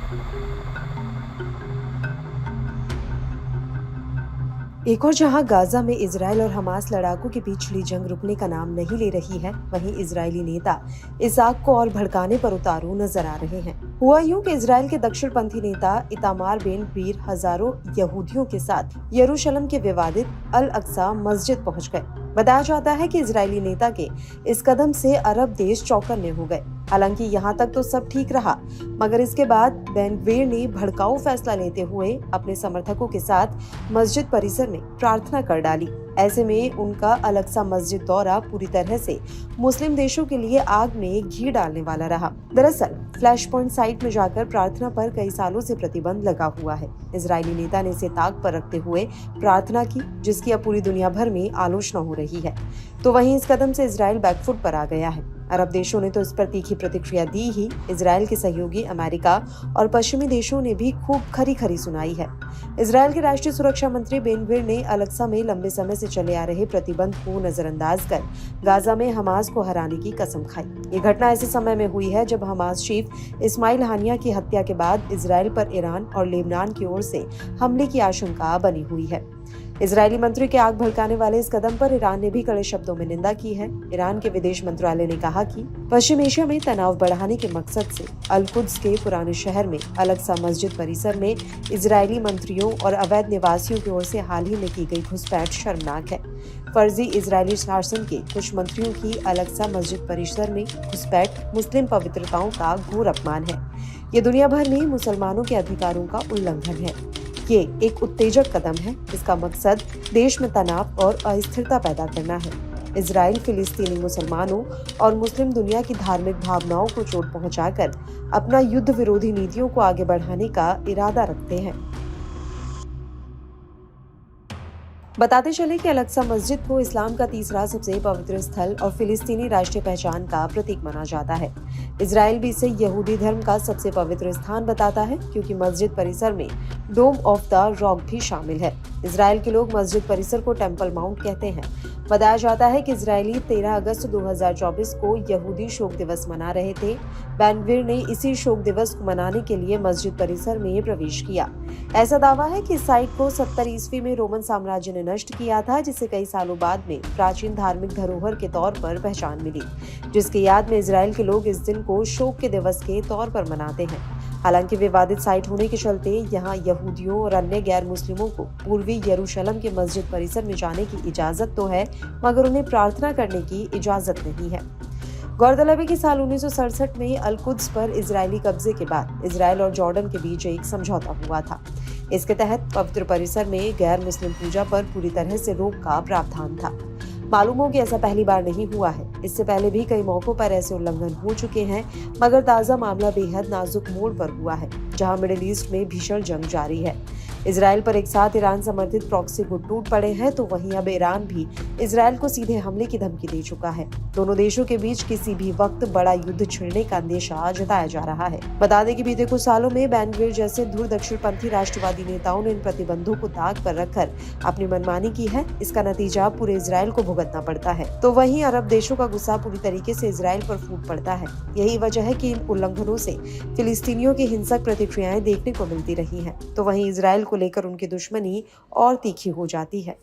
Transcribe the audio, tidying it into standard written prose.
एक और जहां गाजा में इजराइल और हमास लड़ाकों के बीच छिड़ी जंग रुकने का नाम नहीं ले रही है, वहीं इजरायली नेता इस आग को और भड़काने पर उतारू नजर आ रहे हैं। हुआ यूं कि इजराइल के दक्षिणपंथी नेता इतामार बेन गवीर हजारों यहूदियों के साथ यरूशलेम के विवादित अल अक्सा मस्जिद पहुंच गए। बताया जाता है कि इजरायली नेता के इस कदम से अरब देश चौकन्ने हो गए। हालांकि यहाँ तक तो सब ठीक रहा, मगर इसके बाद बेन गवीर ने भड़काऊ फैसला लेते हुए अपने समर्थकों के साथ मस्जिद परिसर में प्रार्थना कर डाली। ऐसे में उनका अल अक्सा मस्जिद दौरा पूरी तरह से मुस्लिम देशों के लिए आग में घी डालने वाला रहा। दरअसल फ्लैश पॉइंट साइट में जाकर प्रार्थना पर कई सालों से प्रतिबंध लगा हुआ है। इजरायली नेता ने इसे ताक पर रखते हुए प्रार्थना की, जिसकी अब पूरी दुनिया भर में आलोचना हो रही है। तो वहीं इस कदम से इजराइल बैकफुट पर आ गया है। अरब देशों ने तो इस पर तीखी प्रतिक्रिया दी ही। इजराइल के सहयोगी अमेरिका और पश्चिमी देशों ने भी खूब खरी सुनाई है। इजराइल के राष्ट्रीय सुरक्षा मंत्री बेन गवीर ने अल अक्सा में लंबे समय से चले आ रहे प्रतिबंध को नजरअंदाज कर गाजा में हमास को हराने की कसम खाई। ये घटना ऐसे समय में हुई है जब हमास चीफ इस्माइल हानिया की हत्या के बाद इजराइल पर ईरान और लेबनान की ओर से हमले की आशंका बनी हुई है। इजरायली मंत्री के आग भड़काने वाले इस कदम पर ईरान ने भी कड़े शब्दों में निंदा की है। ईरान के विदेश मंत्रालय ने कहा कि पश्चिम एशिया में तनाव बढ़ाने के मकसद से अल कुद्स के पुराने शहर में अल अक्सा मस्जिद परिसर में इजरायली मंत्रियों और अवैध निवासियों की ओर से हाल ही में की गई घुसपैठ शर्मनाक है। फर्जी इजरायली शासन के कुछ मंत्रियों की अल अक्सा मस्जिद परिसर में घुसपैठ मुस्लिम पवित्रताओं का घोर अपमान है। ये दुनिया भर में मुसलमानों के अधिकारों का उल्लंघन है। ये एक उत्तेजक कदम है। इसका मकसद देश में तनाव और अस्थिरता पैदा करना है। इजराइल फिलिस्तीनी मुसलमानों और मुस्लिम दुनिया की धार्मिक भावनाओं को चोट पहुंचाकर अपना युद्ध विरोधी नीतियों को आगे बढ़ाने का इरादा रखते हैं। बताते चले कि अल अक्सा मस्जिद को इस्लाम का तीसरा सबसे पवित्र स्थल और फिलिस्तीनी राष्ट्रीय पहचान का प्रतीक माना जाता है। इजराइल भी इसे यहूदी धर्म का सबसे पवित्र स्थान बताता है, क्योंकि मस्जिद परिसर में डोम ऑफ द रॉक भी शामिल है। इजराइल के लोग मस्जिद परिसर को टेम्पल माउंट कहते हैं। बताया जाता है कि इजरायली 13 अगस्त 2024 को यहूदी शोक दिवस मना रहे थे। बेन गवीर ने इसी शोक दिवस को मनाने के लिए मस्जिद परिसर में प्रवेश किया। ऐसा दावा है कि इस साइट को 70 ईस्वी में रोमन साम्राज्य ने नष्ट किया था, जिसे कई सालों बाद में प्राचीन धार्मिक धरोहर के तौर पर पहचान मिली, जिसकी याद में इजराइल के लोग इस दिन को शोक के दिवस के तौर पर मनाते हैं। हालांकि विवादित साइट होने के चलते यहाँ यहूदियों और अन्य गैर मुस्लिमों को पूर्वी यरूशलेम के मस्जिद परिसर में जाने की इजाजत तो है, मगर उन्हें प्रार्थना करने की इजाजत नहीं है। गौरतलब है कि साल 1967 में अल कुद्स पर इजरायली कब्जे के बाद इजराइल और जॉर्डन के बीच एक समझौता हुआ था। इसके तहत पवित्र परिसर में गैर मुस्लिम पूजा पर पूरी तरह से रोक का प्रावधान था। मालूम हो कि ऐसा पहली बार नहीं हुआ है। इससे पहले भी कई मौकों पर ऐसे उल्लंघन हो चुके हैं, मगर ताजा मामला बेहद नाजुक मोड़ पर हुआ है, जहां मिडिल ईस्ट में भीषण जंग जारी है। इजराइल पर एक साथ ईरान समर्थित प्रॉक्सी गुट टूट पड़े हैं, तो वहीं अब ईरान भी इजराइल को सीधे हमले की धमकी दे चुका है। दोनों देशों के बीच किसी भी वक्त बड़ा युद्ध छिड़ने का अंदेशा जताया जा रहा है। बता दें कि बीते कुछ सालों में बेन गवीर जैसे धुर दक्षिणपंथी राष्ट्रवादी नेताओं ने इन प्रतिबंधों को ताक पर रखकर अपनी मनमानी की है। इसका नतीजा पूरे इजराइल को भुगतना पड़ता है। तो वहीं अरब देशों का गुस्सा पूरी तरीके से इजराइल पर फूट पड़ता है। यही वजह है कि इन उल्लंघनों से फिलिस्तीनियों की हिंसक प्रतिक्रियाएं देखने को मिलती रही हैं। तो वहीं इजराइल को लेकर उनकी दुश्मनी और तीखी हो जाती है।